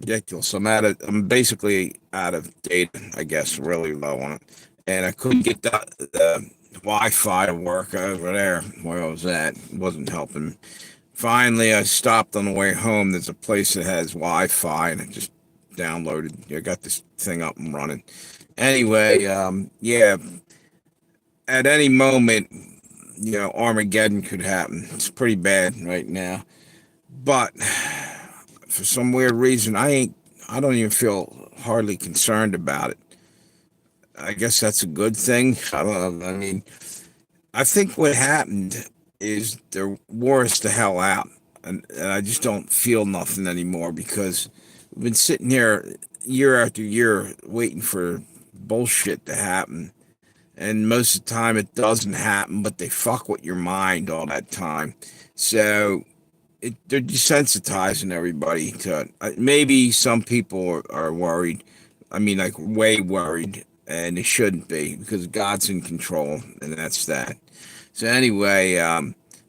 ridiculous. I'm basically out of data, I guess, really low on it. And I couldn't get the Wi-Fi to work over there where I was at. It wasn't helping. Finally, I stopped on the way home. There's a place that has Wi-Fi, and I just downloaded. I got this thing up and running. Anyway, yeah, at any moment, Armageddon could happen. It's pretty bad right now. But for some weird reason, I don't even feel hardly concerned about it. I guess that's a good thing. I don't know. I mean, I think what happened is the wore us the hell out, and I just don't feel nothing anymore because we've been sitting here year after year waiting for bullshit to happen, and most of the time it doesn't happen, but they fuck with your mind all that time. So they're desensitizing everybody to it. Maybe some people are worried. I mean, like way worried, and they shouldn't be because God's in control, and that's that. So anyway,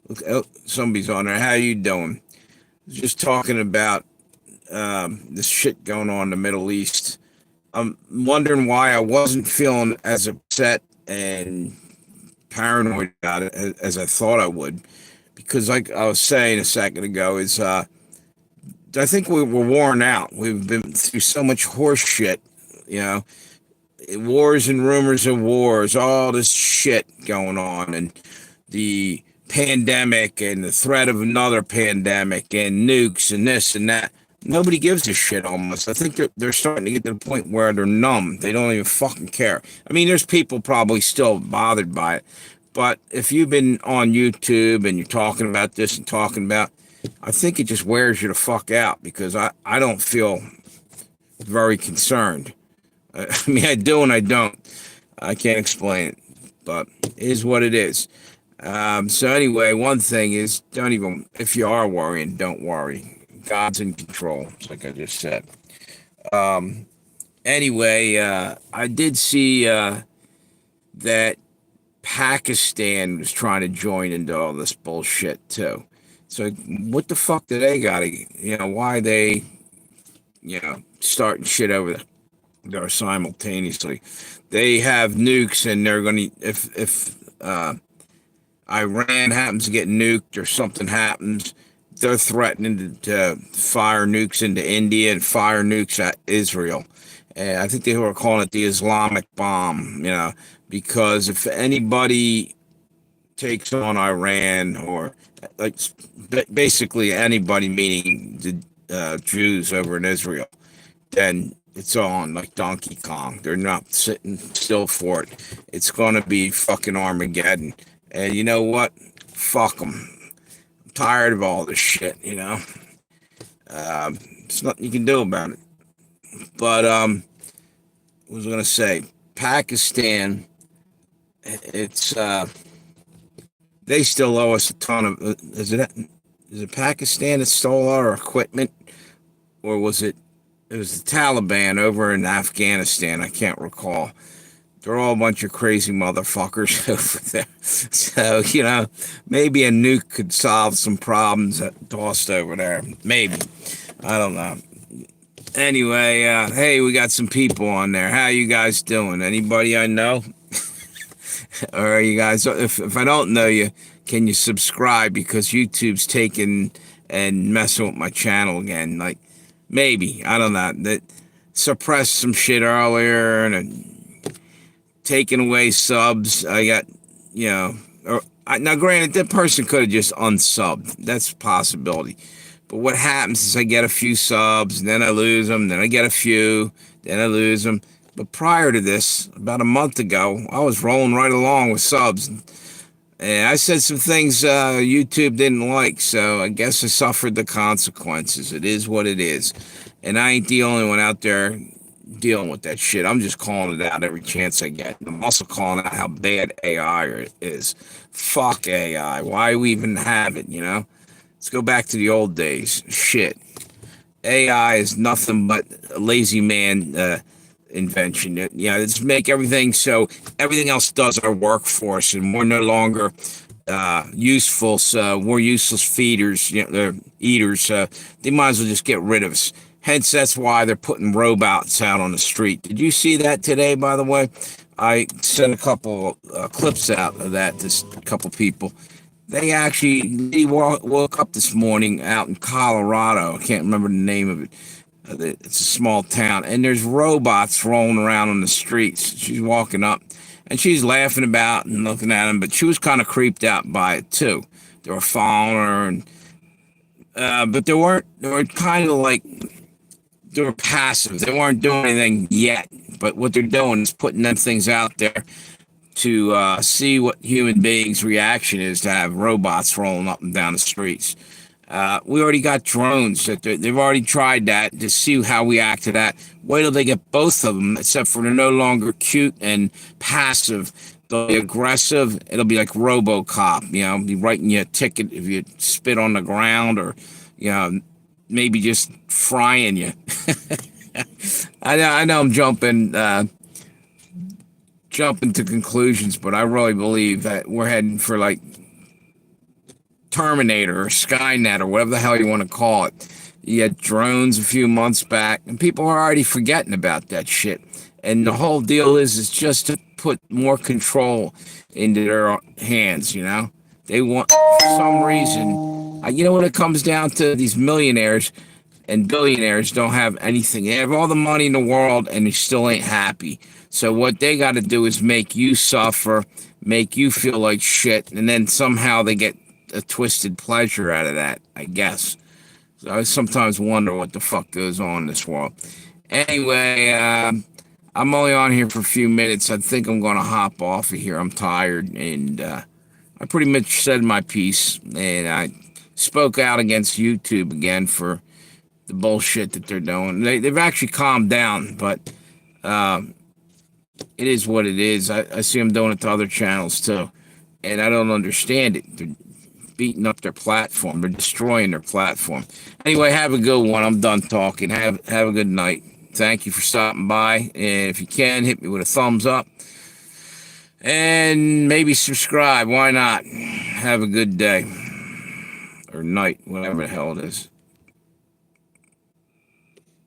look, oh, somebody's on there. How you doing? Just talking about this shit going on in the Middle East. I'm wondering why I wasn't feeling as upset and paranoid about it as I thought I would, because like I was saying a second ago, is I think we were worn out. We've been through so much horse shit, you know, wars and rumors of wars, all this shit going on, and the pandemic and the threat of another pandemic and nukes and this and that. Nobody gives a shit almost. I think they're starting to get to the point where they're numb. They don't even fucking care. I mean, there's people probably still bothered by it. But if you've been on YouTube and you're talking about this and talking about, I think it just wears you the fuck out because I don't feel very concerned. I mean, I do and I don't. I can't explain it, but it is what it is. So anyway, one thing is, don't even, if you are worrying, don't worry. God's in control, like I just said. Anyway, I did see that Pakistan was trying to join into all this bullshit too. So what the fuck do they got to, why they, starting shit over there simultaneously? They have nukes and they're going to, if Iran happens to get nuked or something happens, they're threatening to fire nukes into India and fire nukes at Israel. And I think they were calling it the Islamic bomb, because if anybody takes on Iran or like basically anybody, meaning the Jews over in Israel, then it's on like Donkey Kong. They're not sitting still for it. It's going to be fucking Armageddon. And you know what? Fuck them. I'm tired of all this shit, There's nothing you can do about it. But, what was I going to say? Pakistan, it's, they still owe us a ton of, is it Pakistan that stole our equipment? Or it was the Taliban over in Afghanistan? I can't recall. They're all a bunch of crazy motherfuckers over there. So, maybe a nuke could solve some problems that tossed over there. Maybe. I don't know. Anyway, hey, we got some people on there. How you guys doing? Anybody I know? Or are you guys, if I don't know you, can you subscribe? Because YouTube's taking and messing with my channel again. Like, maybe. I don't know. That suppressed some shit earlier and taking away subs. I got, now granted, that person could have just unsubbed. That's a possibility. But what happens is I get a few subs, and then I lose them, then I get a few, then I lose them. But prior to this, about a month ago, I was rolling right along with subs. And I said some things YouTube didn't like, so I guess I suffered the consequences. It is what it is. And I ain't the only one out there dealing with that shit. I'm just calling it out every chance I get. I'm also calling out how bad AI is. Fuck AI. Why do we even have it, Let's go back to the old days. Shit. AI is nothing but a lazy man invention. It's make everything so everything else does our work for us, and we're no longer useful. So we're useless feeders. They're eaters. They might as well just get rid of us. Hence, that's why they're putting robots out on the street. Did you see that today, by the way? I sent a couple clips out of that to a couple people. He woke up this morning out in Colorado. I can't remember the name of it. It's a small town, and there's robots rolling around on the streets. She's walking up, and she's laughing about and looking at them, but she was kind of creeped out by it too. They were following her, and but they weren't. They were kind of like they were passive. They weren't doing anything yet, but what they're doing is putting them things out there to see what human beings' reaction is to have robots rolling up and down the streets. We already got drones that they've already tried that to see how we act to that. Wait till they get both of them, except for they're no longer cute and passive. They'll be aggressive. It'll be like RoboCop, be writing you a ticket if you spit on the ground, or maybe just frying you. I know I'm jumping to conclusions, but I really believe that we're heading for like Terminator or Skynet or whatever the hell you want to call it. You had drones a few months back, and people are already forgetting about that shit. And the whole deal is just to put more control into their hands, They want, for some reason, when it comes down to these millionaires and billionaires don't have anything. They have all the money in the world, and they still ain't happy. So what they got to do is make you suffer, make you feel like shit, and then somehow they get a twisted pleasure out of that, I guess. So I sometimes wonder what the fuck goes on in this world. Anyway, I'm only on here for a few minutes. I think I'm going to hop off of here. I'm tired, and I pretty much said my piece, and I spoke out against YouTube again for the bullshit that they're doing. They've actually calmed down, but it is what it is. I see them doing it to other channels too, and I don't understand it. They're beating up their platform. They're destroying their platform. Anyway, have a good one. I'm done talking. Have a good night. Thank you for stopping by, and if you can, hit me with a thumbs up, and maybe subscribe. Why not? Have a good day or night, whatever the hell it is.